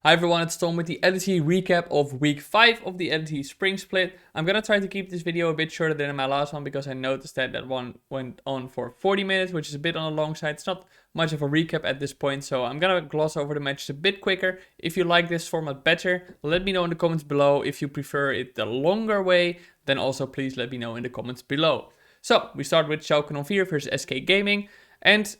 Hi everyone, it's Tom with the LEC recap of week 5 of the LEC Spring Split. I'm gonna try to keep this video a bit shorter than my last one because I noticed that one went on for 40 minutes, which is a bit on the long side. It's not much of a recap at this point, so I'm gonna gloss over the matches a bit quicker. If you like this format better, let me know in the comments below. If you prefer it the longer way, then also please let me know in the comments below. So, we start with Schalke 04 versus SK Gaming, and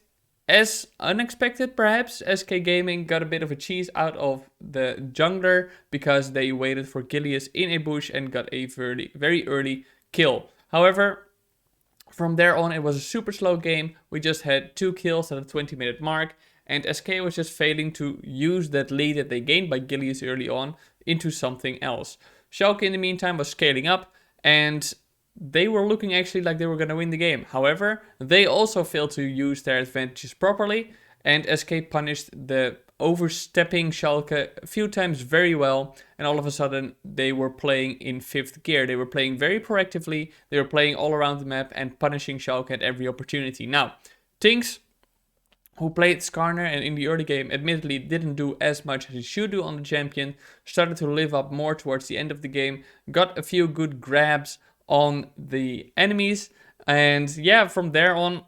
as unexpected, perhaps, SK Gaming got a bit of a cheese out of the jungler because they waited for Gilius in a bush and got a very early kill. However, from there on, it was a super slow game. We just had 2 kills at a 20-minute mark, and SK was just failing to use that lead that they gained by Gilius early on into something else. Schalke, in the meantime, was scaling up, and they were looking actually like they were going to win the game. However, they also failed to use their advantages properly, and SK punished the overstepping Schalke a few times very well, and all of a sudden they were playing in 5th gear. They were playing very proactively, they were playing all around the map and punishing Schalke at every opportunity. Now, Tinks, who played Skarner and in the early game admittedly didn't do as much as he should do on the champion, started to live up more towards the end of the game, got a few good grabs on the enemies, and yeah, from there on,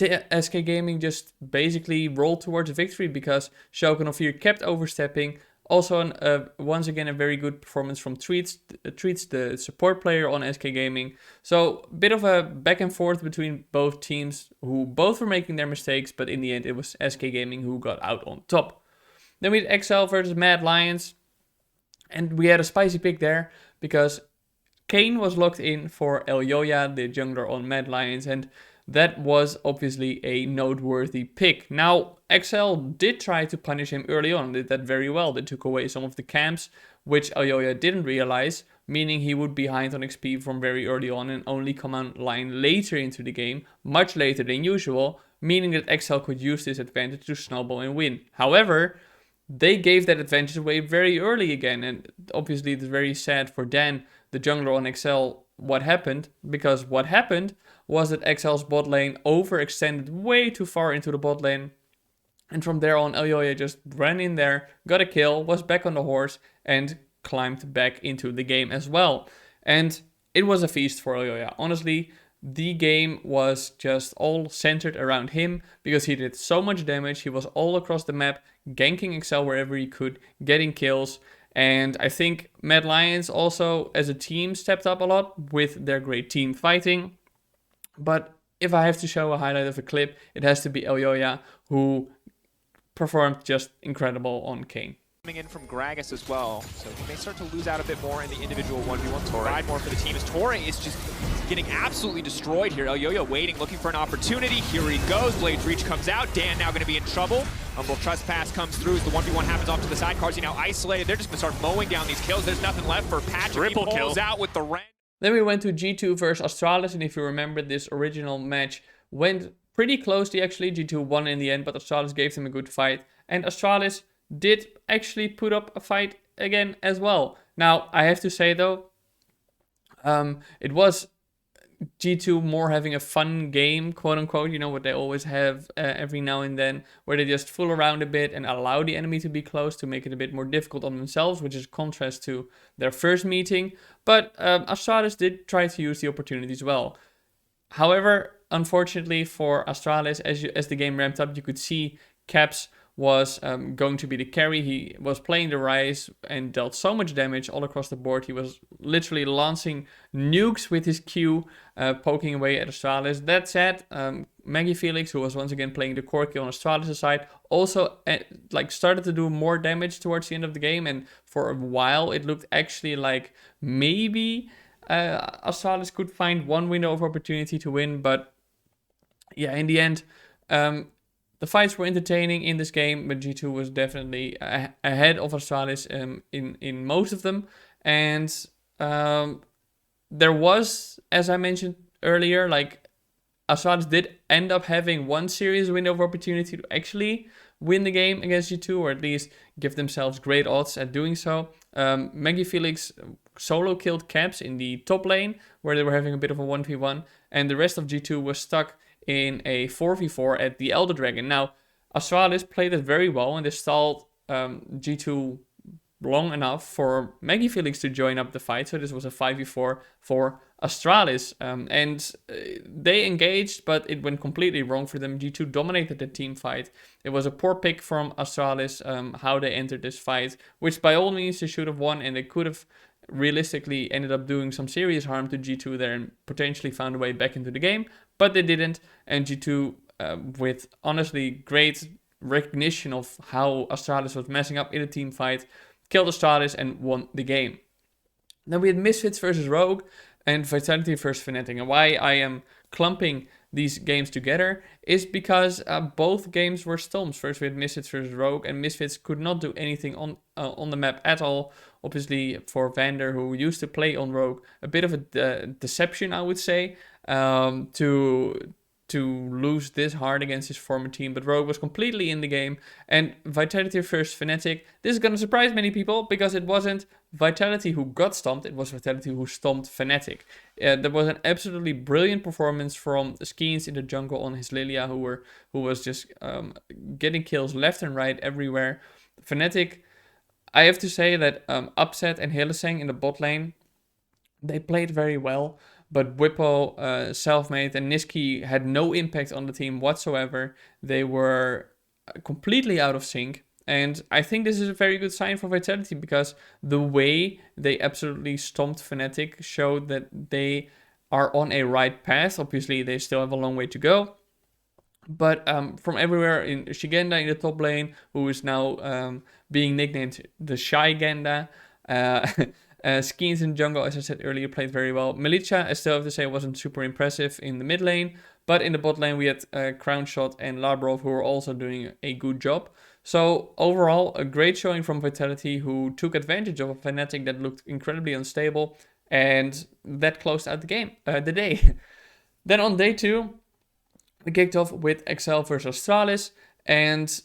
SK Gaming just basically rolled towards a victory because Schalke 04 kept overstepping. Also, once again, a very good performance from Treats, the support player on SK Gaming. So, a bit of a back and forth between both teams, who both were making their mistakes, but in the end, it was SK Gaming who got out on top. Then we had XL versus Mad Lions, and we had a spicy pick there because Kane was locked in for Elyoya, the jungler on Mad Lions, and that was obviously a noteworthy pick. Now, XL did try to punish him early on, did that very well. They took away some of the camps, which Elyoya didn't realize, meaning he would be behind on XP from very early on and only come online later into the game, much later than usual, meaning that XL could use this advantage to snowball and win. However, they gave that advantage away very early again, and obviously it's very sad for Dan, the jungler on XL, what happened, because what happened was that XL's bot lane overextended way too far into the bot lane, and from there on Elyoya just ran in there, got a kill, was back on the horse, and climbed back into the game as well. And it was a feast for Elyoya. Honestly, the game was just all centered around him because he did so much damage. He was all across the map, ganking XL wherever he could, getting kills. And I think Mad Lions also, as a team, stepped up a lot with their great team fighting. But if I have to show a highlight of a clip, it has to be Elyoya, who performed just incredible on Kane. Coming in from Gragas as well, so he may start to lose out a bit more in the individual 1v1 to provide more for the team, as Torre is just getting absolutely destroyed here. Elyoya waiting, looking for an opportunity. Here he goes. Blade's Reach comes out. Dan now going to be in trouble. Umbral Trespass comes through as the 1v1 happens off to the side. Carzzy now isolated. They're just going to start mowing down these kills. There's nothing left for Patrick. Triple he pulls kill out with the red. Then we went to G2 versus Astralis, and if you remember, this original match went pretty closely actually. G2 won in the end, but Astralis gave them a good fight, and Astralis did actually put up a fight again as well. Now, I have to say though, it was G2 more having a fun game, quote unquote, you know what they always have every now and then, where they just fool around a bit and allow the enemy to be close to make it a bit more difficult on themselves, which is contrast to their first meeting. But Astralis did try to use the opportunities well. However, unfortunately for Astralis, as the game ramped up, you could see Caps was going to be the carry. He was playing the Rise and dealt so much damage all across the board. He was literally launching nukes with his Q, poking away at Astralis. That said, Maggie Felix, who was once again playing the core kill on Astralis' side, also started to do more damage towards the end of the game, and for a while it looked actually like maybe Astralis could find one window of opportunity to win, but yeah, in the end, the fights were entertaining in this game, but G2 was definitely ahead of Astralis in most of them. And there was, as I mentioned earlier, Astralis did end up having one serious window of opportunity to actually win the game against G2, or at least give themselves great odds at doing so. Maggie Felix solo killed Caps in the top lane, where they were having a bit of a 1v1, and the rest of G2 was stuck in a 4v4 at the Elder Dragon. Now, Astralis played it very well, and they stalled G2 long enough for Maggie Felix to join up the fight. So this was a 5v4 for Astralis. And they engaged, but it went completely wrong for them. G2 dominated the team fight. It was a poor pick from Astralis, how they entered this fight, which by all means they should have won, and they could have realistically ended up doing some serious harm to G2 there and potentially found a way back into the game, but they didn't. And G2, with honestly great recognition of how Astralis was messing up in a team fight, killed Astralis and won the game. Then we had Misfits versus Rogue and Vitality versus Fnatic. And why I am clumping these games together is because both games were stomps. First we had Misfits versus Rogue, and Misfits could not do anything on the map at all. Obviously for Vander, who used to play on Rogue, a bit of a deception, I would say, to lose this hard against his former team, but Rogue was completely in the game. And Vitality versus Fnatic, this is going to surprise many people because it wasn't Vitality who got stomped, it was Vitality who stomped Fnatic. There was an absolutely brilliant performance from Skeens in the jungle on his Lilia, who was just getting kills left and right everywhere. Fnatic, I have to say that Upset and Hylissang in the bot lane, they played very well. But Whippo, Selfmade, and Niski had no impact on the team whatsoever. They were completely out of sync. And I think this is a very good sign for Vitality, because the way they absolutely stomped Fnatic showed that they are on a right path. Obviously, they still have a long way to go. But from everywhere, in Shigenda in the top lane, who is now being nicknamed the Shy Genda. Skeens in jungle, as I said earlier, played very well. Militia, I still have to say, wasn't super impressive in the mid lane. But in the bot lane, we had Crown Shot and Labrov, who were also doing a good job. So overall, a great showing from Vitality, who took advantage of a Fnatic that looked incredibly unstable. And that closed out the game, the day. Then on day 2, we kicked off with Excel versus Astralis. And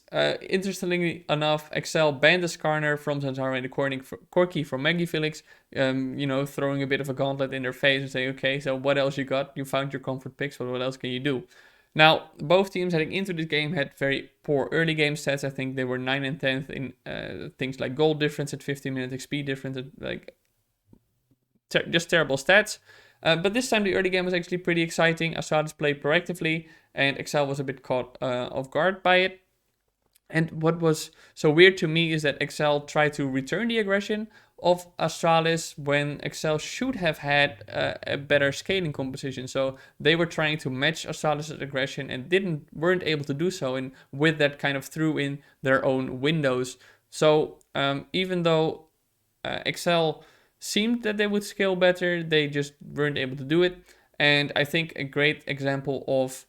interestingly enough, Excel banned the Skarner from Zanzaro and the Corki from Maggie Felix, throwing a bit of a gauntlet in their face and saying, okay, so what else you got? You found your comfort picks, but what else can you do? Now, both teams heading into this game had very poor early game stats. I think they were 9 and 10th in things like goal difference at 15 minutes, XP difference, just terrible stats. But this time the early game was actually pretty exciting. Astralis played proactively, and Excel was a bit caught off guard by it. And what was so weird to me is that Excel tried to return the aggression of Astralis when Excel should have had a better scaling composition. So they were trying to match Astralis' aggression and weren't able to do so, and with that kind of threw in their own windows. So even though Excel seemed that they would scale better, they just weren't able to do it. And I think a great example of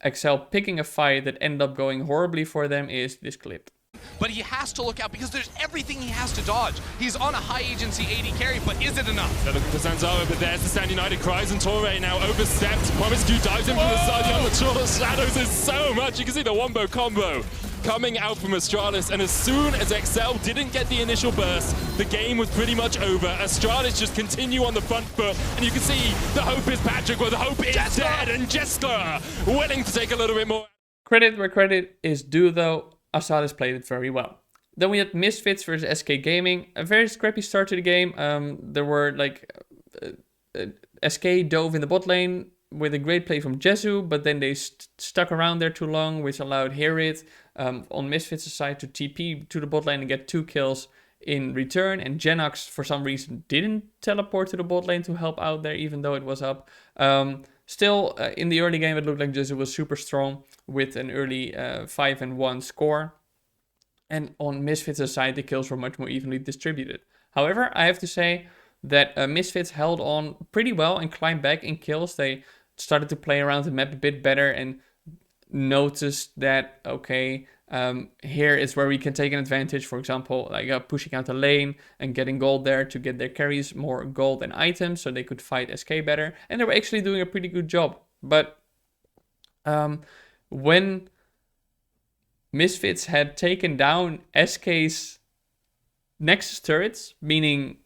Excel picking a fight that ended up going horribly for them is this clip. But he has to look out because there's everything he has to dodge. He's on a high agency AD carry, but is it enough? They're looking for Zanzaro, but there's the Stand United cries, and Torre now overstepped. Promiscu dives in from the side. The Amateur Shadows is so much. You can see the wombo combo coming out from Astralis, and as soon as Excel didn't get the initial burst, the game was pretty much over. Astralis just continue on the front foot, and you can see the hope is Patrick, where the hope is dead, and Jester willing to take a little bit more. Credit where credit is due, though. Astralis played it very well. Then we had Misfits versus SK Gaming. A very scrappy start to the game. There were SK dove in the bot lane with a great play from Jesu, but then they stuck around there too long, which allowed Herit on Misfits' side to TP to the bot lane and get 2 kills in return. And Genox, for some reason, didn't teleport to the bot lane to help out there, even though it was up. Still, in the early game, it looked like Jesu was super strong with an early 5-1 score. And on Misfits' side, the kills were much more evenly distributed. However, I have to say that Misfits held on pretty well and climbed back in kills. They started to play around the map a bit better and noticed that, okay, here is where we can take an advantage. For example, like pushing out the lane and getting gold there to get their carries more gold and items so they could fight SK better. And they were actually doing a pretty good job. But when Misfits had taken down SK's Nexus turrets, meaning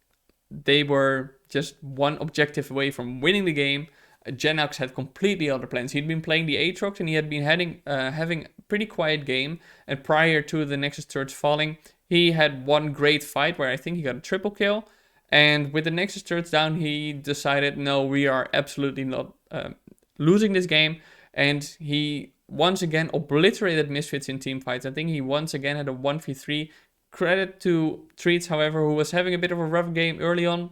they were just one objective away from winning the game, Genox had completely other plans. He'd been playing the Aatrox and he had been having a pretty quiet game. And prior to the Nexus turrets falling, he had one great fight where I think he got a triple kill. And with the Nexus turrets down, he decided, no, we are absolutely not losing this game. And he once again obliterated Misfits in team fights. I think he once again had a 1v3. Credit to Treats, however, who was having a bit of a rough game early on,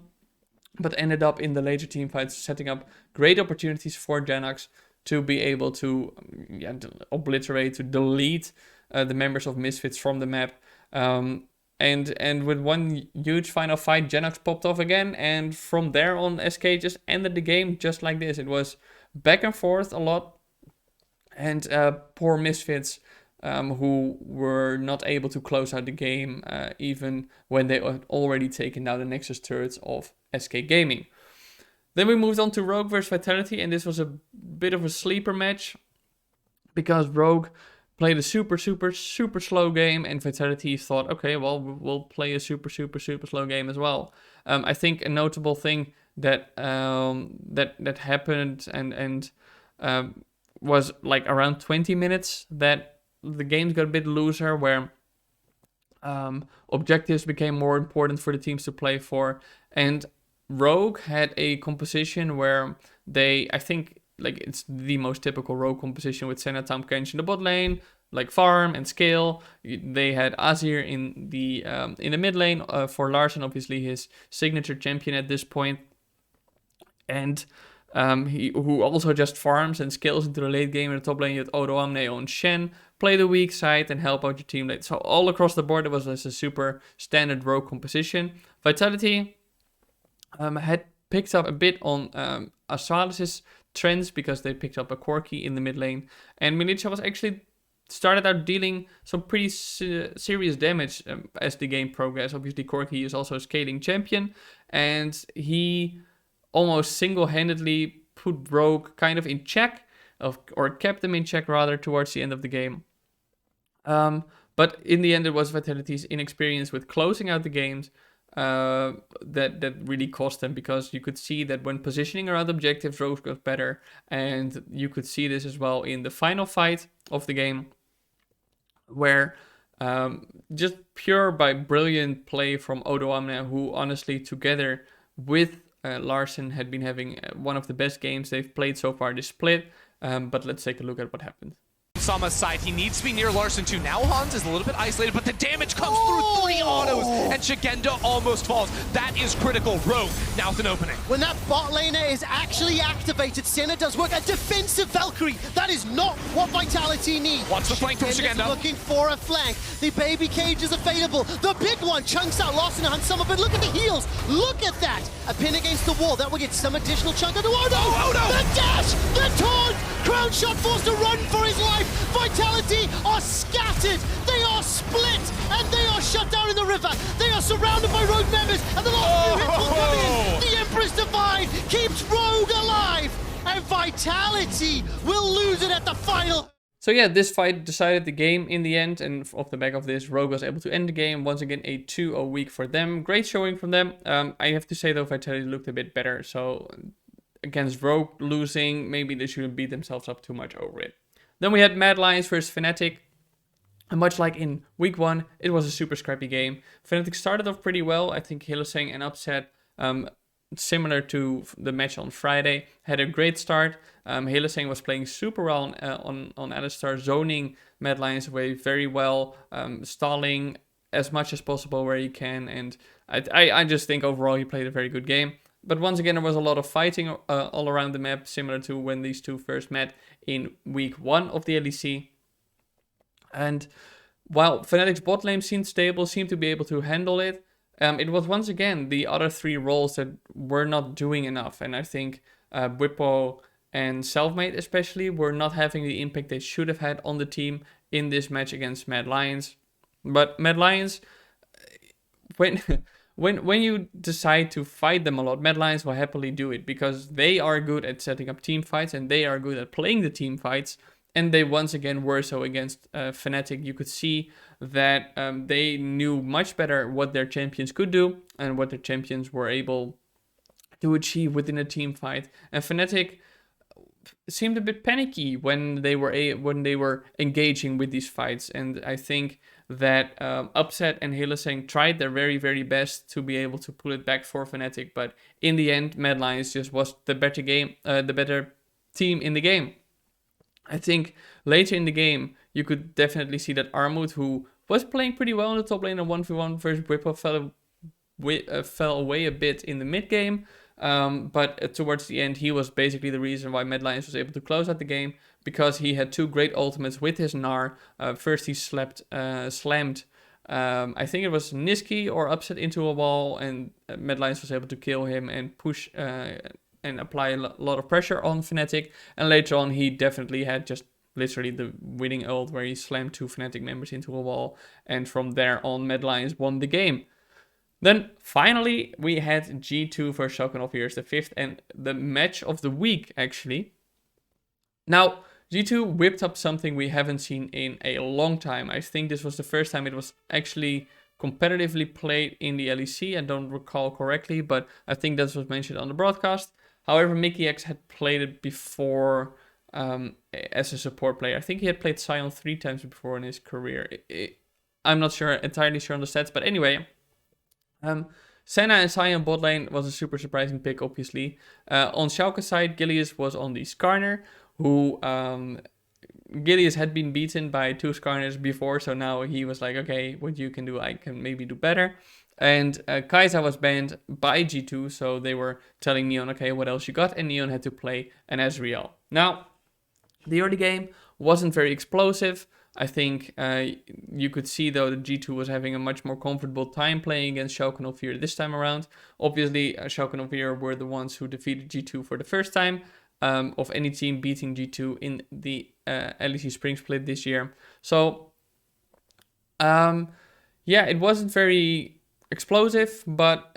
but ended up in the later team fights setting up great opportunities for Genox to be able to obliterate, to delete the members of Misfits from the map. And with one huge final fight, Genox popped off again, and from there on, SK just ended the game just like this. It was back and forth a lot, and poor Misfits, who were not able to close out the game, even when they had already taken down the Nexus turrets of SK Gaming. Then we moved on to Rogue versus Vitality, and this was a bit of a sleeper match, because Rogue played a super slow game, and Vitality thought, okay, well, we'll play a super slow game as well. I think a notable thing that that happened and was like around 20 minutes that the games got a bit looser, where objectives became more important for the teams to play for, and Rogue had a composition where they, I think, like, it's the most typical Rogue composition with Senna, Tahm Kench in the bot lane, like farm and scale. They had Azir in the mid lane, for Larsen, obviously his signature champion at this point, and who also just farms and scales into the late game. In the top lane, you had Odo Amne on Shen, play the weak side and help out your team late. So all across the board, it was just a super standard Rogue composition. Vitality had picked up a bit on Astralis' trends, because they picked up a Corki in the mid lane, and Militia was actually started out dealing some pretty serious damage as the game progressed. Obviously, Corki is also a scaling champion, and he almost single-handedly put Rogue kind of in check, or kept them in check rather, towards the end of the game. But in the end, it was Vitality's inexperience with closing out the games that really cost them, because you could see that when positioning around objectives, Rogue got better, and you could see this as well in the final fight of the game, where just pure by brilliant play from Odo Amne, who honestly together with Larsen had been having one of the best games they've played so far this split. But let's take a look at what happened. Sama's side, he needs to be near Larsen too. Now Hans is a little bit isolated, but the damage comes through 3 autos, and Shigenda almost falls. That is critical. Rogue now with an opening. When that bot laner is actually activated, Senna does work. A defensive Valkyrie. That is not what Vitality need. Wants the flank from Shigenda. Looking for a flank. The baby cage is available. The big one chunks out Larsen and Hans Summer, but look at the heals. Look at that. A pin against the wall. That will get some additional chunk of the Odo. Oh, no. The dash! The taunt! Crown Shot forced to run for his life. Vitality are scattered. They are split, and they are shut down in the river. They are surrounded by Rogue members, and the last few hits will come in. The Empress Divide keeps Rogue alive, and Vitality will lose it at the final. So yeah, this fight decided the game in the end, and off the back of this, Rogue was able to end the game. Once again, a 2-0 week for them. Great showing from them. I have to say though, Vitality looked a bit better, so against Rogue losing, maybe they shouldn't beat themselves up too much over it. Then we had Mad Lions versus Fnatic. And much like in week 1, it was a super scrappy game. Fnatic started off pretty well. I think Hylissang and Upset, similar to the match on Friday, had a great start. Hylissang was playing super well on Alistar, zoning Mad Lions away very well, stalling as much as possible where he can. And I just think overall he played a very good game. But once again, there was a lot of fighting all around the map, similar to when these two first met in week 1 of the LEC. And while Fnatic's bot lane seemed stable, seemed to be able to handle it, it was once again the other 3 roles that were not doing enough. And I think Bwipo and Selfmade especially were not having the impact they should have had on the team in this match against Mad Lions. But Mad Lions, when you decide to fight them a lot, Mad Lions will happily do it, because they are good at setting up team fights and they are good at playing the team fights. And they once again were so against Fnatic. You could see that they knew much better what their champions could do and what their champions were able to achieve within a team fight. And Fnatic seemed a bit panicky when they were engaging with these fights, and I think that Upset and Hylissang tried their very, very best to be able to pull it back for Fnatic, but in the end, Mad Lions just was the better team in the game. I think later in the game, you could definitely see that Armut, who was playing pretty well in the top lane, and 1v1 versus Whippo fell away a bit in the mid game. But towards the end, he was basically the reason why Mad Lions was able to close out the game, because he had 2 great ultimates with his Gnar. First, he slammed, I think it was Niski or Upset into a wall, and Mad Lions was able to kill him and push and apply a lot of pressure on Fnatic. And later on, he definitely had just literally the winning ult where he slammed 2 Fnatic members into a wall. And from there on, Mad Lions won the game. Then finally, we had G2 versus Shogun of Heroes, the 5th and the match of the week, actually. Now, G2 whipped up something we haven't seen in a long time. I think this was the first time it was actually competitively played in the LEC. I don't recall correctly, but I think that was mentioned on the broadcast. However, Mickey X had played it before as a support player. I think he had played Sion 3 times before in his career. I'm not entirely sure on the stats, but anyway. Senna and Sion bot lane was a super surprising pick, obviously. On Schalke's side, Gilius was on the Skarner, who Gilius had been beaten by 2 Skarners before, so now he was like, okay, what you can do, I can maybe do better. And Kai'Sa was banned by G2, so they were telling Neon, okay, what else you got? And Neon had to play an Ezreal. Now, the early game wasn't very explosive. I think you could see, though, that G2 was having a much more comfortable time playing against Schalke 04 this time around. Obviously, Schalke 04 were the ones who defeated G2 for the first time of any team beating G2 in the LEC Spring Split this year. So, yeah, it wasn't very explosive, but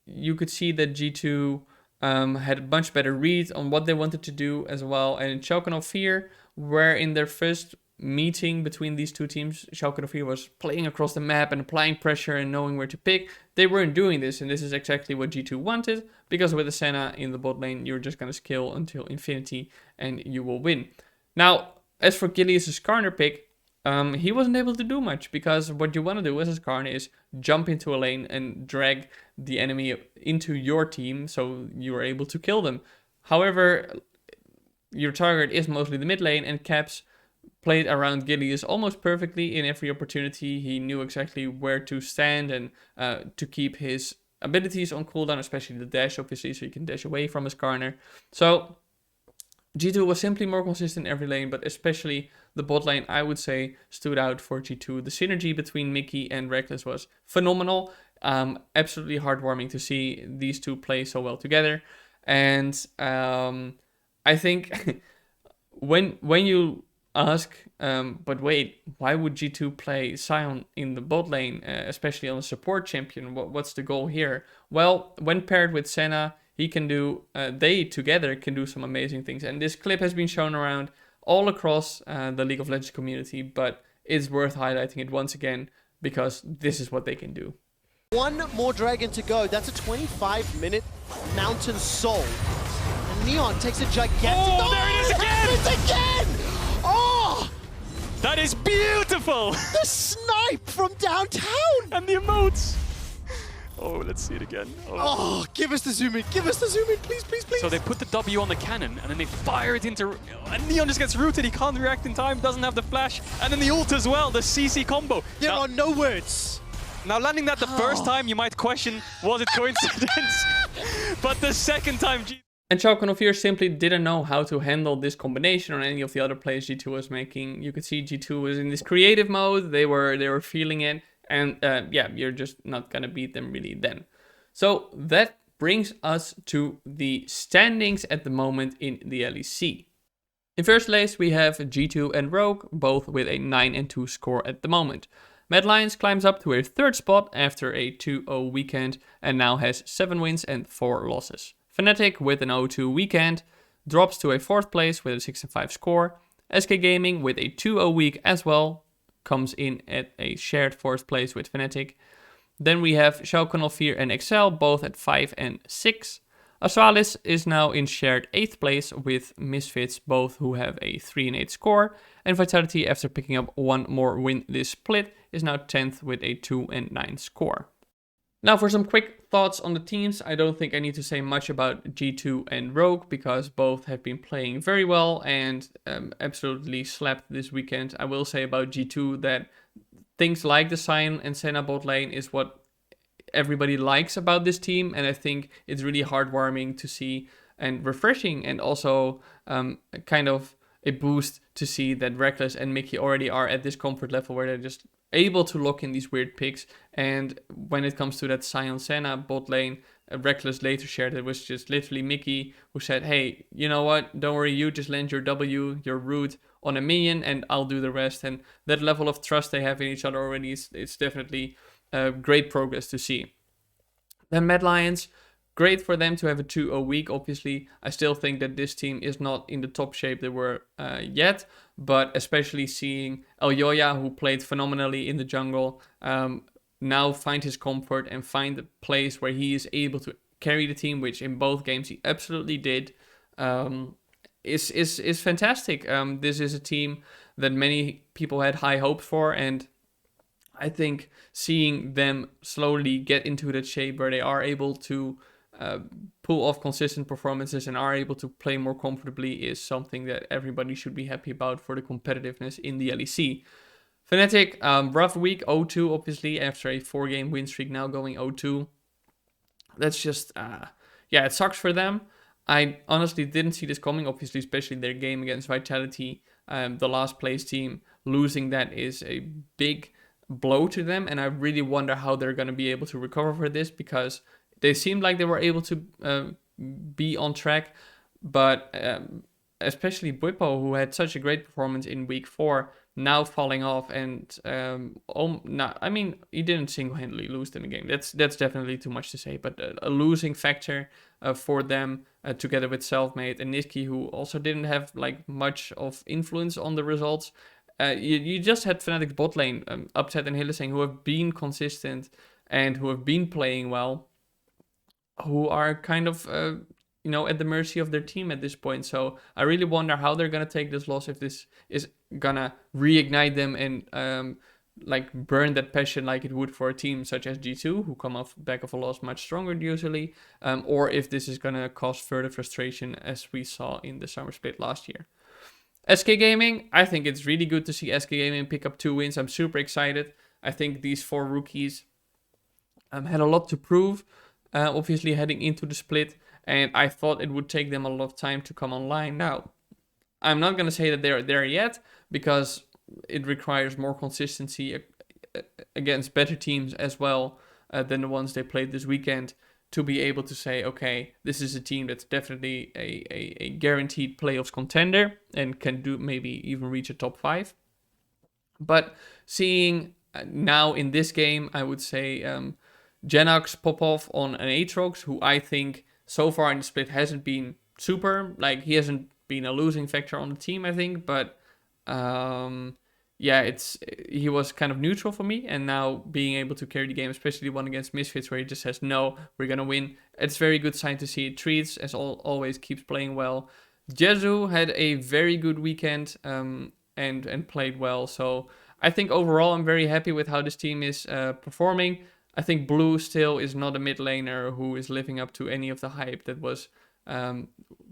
you could see that G2 had a much better read on what they wanted to do as well. And Schalke 04 were in their first meeting between these two teams. Schalke 04 was playing across the map and applying pressure and knowing where to pick. They weren't doing this, and this is exactly what G2 wanted, because with the Senna in the bot lane, you're just going to skill until infinity and you will win. Now, as for Gilius' Skarner pick, he wasn't able to do much, because what you want to do as a Skarner is jump into a lane and drag the enemy into your team so you are able to kill them. However, your target is mostly the mid lane, and Caps played around Gilius almost perfectly in every opportunity. He knew exactly where to stand and to keep his abilities on cooldown, especially the dash, obviously, so you can dash away from his Skarner. So G2 was simply more consistent in every lane, but especially the bot lane, I would say, stood out for G2. The synergy between Mickey and Reckless was phenomenal. Absolutely heartwarming to see these two play so well together. And I think when you ask, but wait, why would G2 play Sion in the bot lane, especially on a support champion? What's the goal here? Well, when paired with Senna, he can do, they together can do some amazing things. And this clip has been shown around all across the League of Legends community, but it's worth highlighting it once again, because this is what they can do. One more dragon to go. That's a 25-minute Mountain Soul. And Neon takes a gigantic... Oh, there it is again! It's again! Oh! That is beautiful! The snipe from downtown! And the emotes! Oh, let's see it again. Oh, give us the zoom in. Give us the zoom in, please, please, please. So they put the W on the cannon, and then they fire it into... And Neon just gets rooted. He can't react in time, doesn't have the flash. And then the ult as well, the CC combo. There are no words. Now, landing that the first time, you might question, was it coincidence? But the second time... And Schalke 04 simply didn't know how to handle this combination or any of the other plays G2 was making. You could see G2 was in this creative mode. They were feeling it. And yeah, you're just not going to beat them really then. So that brings us to the standings at the moment in the LEC. In first place, we have G2 and Rogue, both with a 9-2 score at the moment. Mad Lions climbs up to a 3rd spot after a 2-0 weekend and now has 7 wins and 4 losses. Fnatic with an 0-2 weekend drops to a 4th place with a 6-5 score. SK Gaming with a 2-0 week as well comes in at a shared 4th place with Fnatic. Then we have Schalke 04 and Excel both at 5 and 6. Astralis is now in shared 8th place with Misfits, both who have a 3-8 score, and Vitality, after picking up one more win this split, is now 10th with a 2-9 score. Now for some quick thoughts on the teams. I don't think I need to say much about G2 and Rogue because both have been playing very well and absolutely slapped this weekend. I will say about G2 that things like the Sion and Senna bot lane is what everybody likes about this team, and I think it's really heartwarming to see and refreshing, and also kind of a boost to see that Reckless and Mickey already are at this comfort level where they're just able to lock in these weird picks. And when it comes to that Sion Senna bot lane, Reckless later shared it was just literally Mickey who said, hey, you know what, don't worry, you just land your W, your root on a minion and I'll do the rest. And that level of trust they have in each other already is definitely great progress to see. Then Mad Lions, great for them to have a 2-0 week. Obviously, I still think that this team is not in the top shape they were yet, but especially seeing Elyoya, who played phenomenally in the jungle, now find his comfort and find a place where he is able to carry the team, which in both games he absolutely did, is fantastic. This is a team that many people had high hopes for, and I think seeing them slowly get into that shape where they are able to pull off consistent performances and are able to play more comfortably is something that everybody should be happy about for the competitiveness in the LEC. Fnatic, rough week, 0-2 obviously after a 4-game win streak, now going 0-2. That's just, yeah, it sucks for them. I honestly didn't see this coming, obviously, especially their game against Vitality, the last place team. Losing that is a big blow to them, and I really wonder how they're going to be able to recover for this, because they seemed like they were able to be on track, but especially Bwipo, who had such a great performance in week 4, now falling off, and I mean, he didn't single-handedly lose in the game. That's definitely too much to say, but a losing factor for them, together with Selfmade and Niski, who also didn't have like much of influence on the results. You just had Fnatic's bot lane, Upset and Hylissang, who have been consistent and who have been playing well, who are kind of, at the mercy of their team at this point. So I really wonder how they're going to take this loss, if this is going to reignite them and burn that passion like it would for a team such as G2, who come off back of a loss much stronger usually, or if this is going to cause further frustration as we saw in the summer split last year. SK Gaming, I think it's really good to see SK Gaming pick up 2 wins. I'm super excited. I think these 4 rookies had a lot to prove, obviously heading into the split, and I thought it would take them a lot of time to come online. Now, I'm not going to say that they're there yet, because it requires more consistency against better teams as well than the ones they played this weekend, to be able to say, okay, this is a team that's definitely a guaranteed playoffs contender and can do maybe even reach a top 5. But seeing now in this game, I would say Genox pop off on an Aatrox, who I think so far in the split hasn't been super, like he hasn't been a losing factor on the team, I think, but yeah, he was kind of neutral for me, and now being able to carry the game, especially one against Misfits, where he just says, no, we're gonna win. It's very good sign to see. Treats, as always, keeps playing well. Jezu had a very good weekend and played well, so I think overall I'm very happy with how this team is performing. I think Blue still is not a mid laner who is living up to any of the hype that was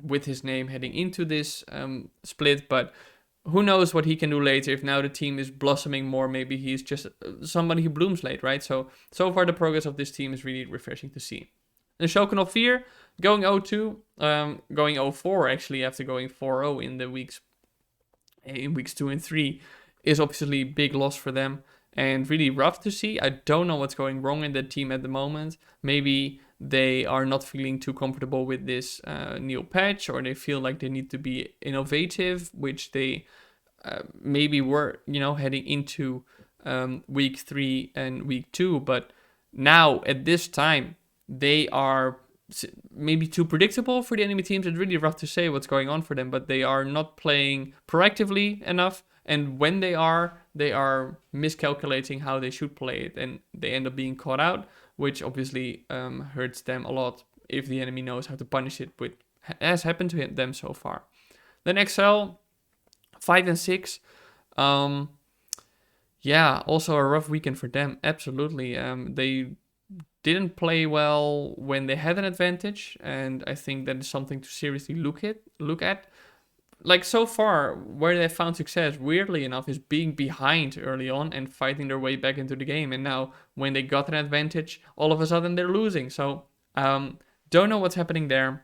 with his name heading into this split, but who knows what he can do later. If now the team is blossoming more, maybe he's just somebody who blooms late, right? So far the progress of this team is really refreshing to see. The Shogun of Fear going 0-2, going 0-4 actually after going 4-0 in weeks 2 and 3 is obviously a big loss for them and really rough to see. I don't know what's going wrong in that team at the moment. Maybe they are not feeling too comfortable with this new patch, or they feel like they need to be innovative, which they maybe were, heading into week 3 and week 2. But now at this time, they are maybe too predictable for the enemy teams. It's really rough to say what's going on for them, but they are not playing proactively enough. And when they are miscalculating how they should play it, and they end up being caught out, which obviously hurts them a lot if the enemy knows how to punish it, which has happened to them so far. Then XL, 5 and 6. Yeah, also a rough weekend for them. Absolutely. They didn't play well when they had an advantage, and I think that is something to seriously look at. Like so far, where they found success, weirdly enough, is being behind early on and fighting their way back into the game. And now, when they got an advantage, all of a sudden they're losing. So, don't know what's happening there.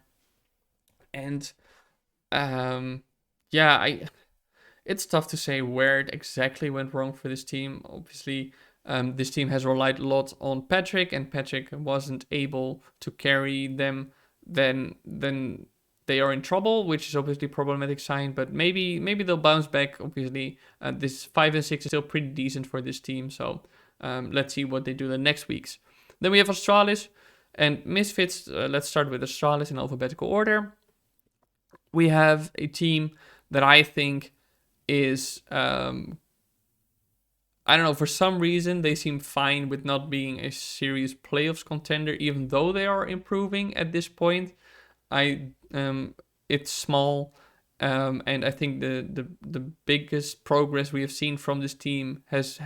And, yeah, it's tough to say where it exactly went wrong for this team. Obviously, this team has relied a lot on Patrick, and Patrick wasn't able to carry them. Then they are in trouble, which is obviously a problematic sign, but maybe they'll bounce back. Obviously, this 5 and 6 is still pretty decent for this team, so let's see what they do the next weeks. Then we have Astralis and Misfits. Let's start with Astralis in alphabetical order. We have a team that I think is, I don't know, for some reason they seem fine with not being a serious playoffs contender, even though they are improving at this point. It's small, and I think the biggest progress we have seen from this team has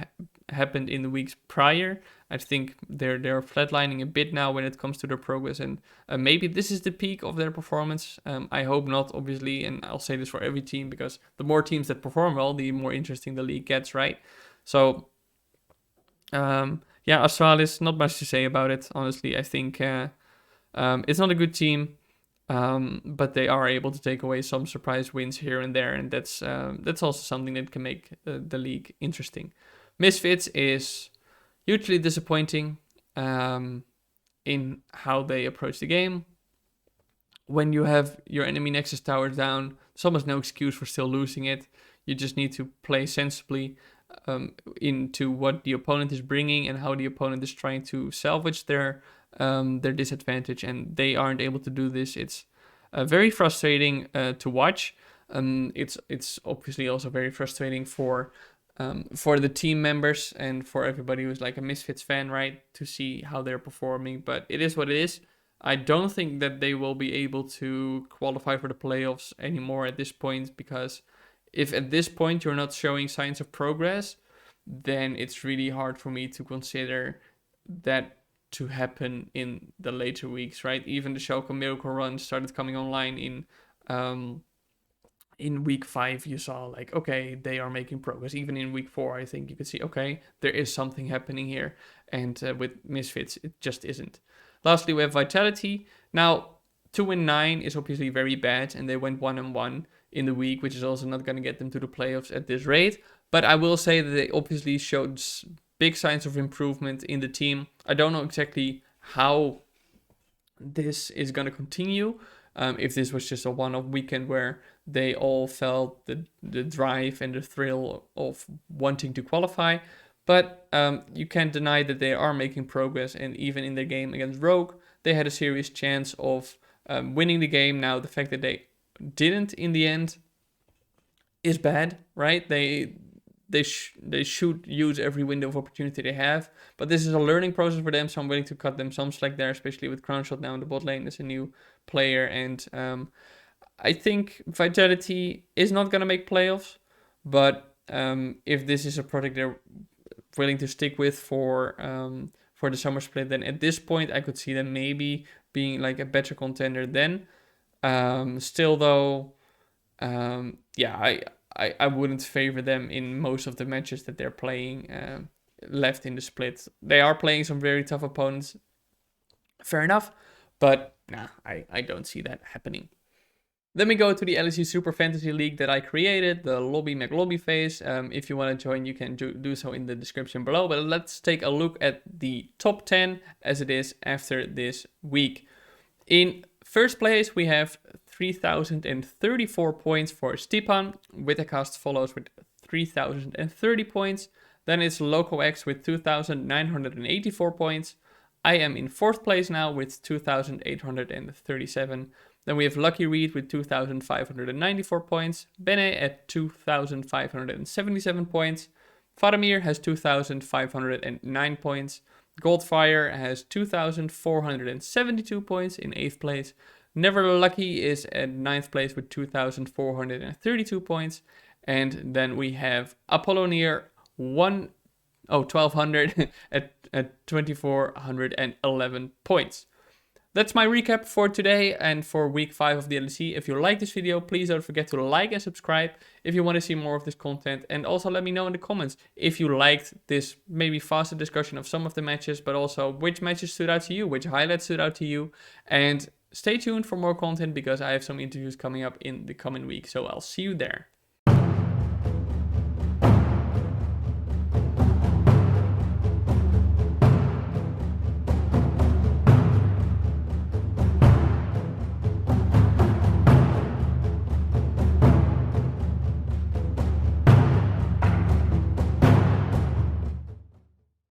happened in the weeks prior. I think they're flatlining a bit now when it comes to their progress, and maybe this is the peak of their performance. I hope not, obviously, and I'll say this for every team, because the more teams that perform well, the more interesting the league gets, right? So, yeah, Astralis, not much to say about it, honestly. I think it's not a good team. But they are able to take away some surprise wins here and there, and that's also something that can make the league interesting. Misfits is hugely disappointing in how they approach the game. When you have your enemy Nexus towers down, there's almost no excuse for still losing it. You just need to play sensibly into what the opponent is bringing and how the opponent is trying to salvage their disadvantage, and they aren't able to do this. It's very frustrating to watch. It's obviously also very frustrating for the team members and for everybody who's like a Misfits fan, right, to see how they're performing. But it is what it is. I don't think that they will be able to qualify for the playoffs anymore at this point, because if at this point you're not showing signs of progress, then it's really hard for me to consider that to happen in the later weeks, right? Even the Schalke Miracle Run started coming online in week 5. You saw like, okay, they are making progress. Even in week 4, I think you could see, okay, there is something happening here. And with Misfits, it just isn't. Lastly, we have Vitality. Now, 2-9 is obviously very bad, and they went 1-1 in the week, which is also not going to get them to the playoffs at this rate. But I will say that they obviously showed big signs of improvement in the team. I don't know exactly how this is going to continue. If this was just a one-off weekend where they all felt the drive and the thrill of wanting to qualify. But you can't deny that they are making progress. And even in their game against Rogue, they had a serious chance of winning the game. Now, the fact that they didn't in the end is bad, right? They should use every window of opportunity they have, but this is a learning process for them, so I'm willing to cut them some slack there, especially with Crownshot now in the bot lane as a new player. And I think Vitality is not going to make playoffs, but if this is a project they're willing to stick with for the summer split, then at this point I could see them maybe being like a better contender then. Still though, yeah, I wouldn't favor them in most of the matches that they're playing left in the split. They are playing some very tough opponents. Fair enough. But nah, I don't see that happening. Then we go to the LEC SuperFantasy League that I created, the Lobby McLobby phase. If you want to join, you can do so in the description below. But let's take a look at the top 10 as it is after this week. In first place, we have 3,034 points for Stepan. Witacast follows with 3,030 points. Then it's LocoX with 2,984 points. I am in fourth place now with 2,837. Then we have Lucky Reed with 2,594 points. Bene at 2,577 points. Faramir has 2,509 points. Goldfire has 2,472 points in 8th place. Never Lucky is at 9th place with 2,432 points. And then we have Apolloneer 1,200 at 2,411 points. That's my recap for today and for week 5 of the LEC. If you like this video, please don't forget to like and subscribe if you want to see more of this content. And also let me know in the comments if you liked this maybe faster discussion of some of the matches, but also which matches stood out to you, which highlights stood out to you. And stay tuned for more content because I have some interviews coming up in the coming week. So I'll see you there.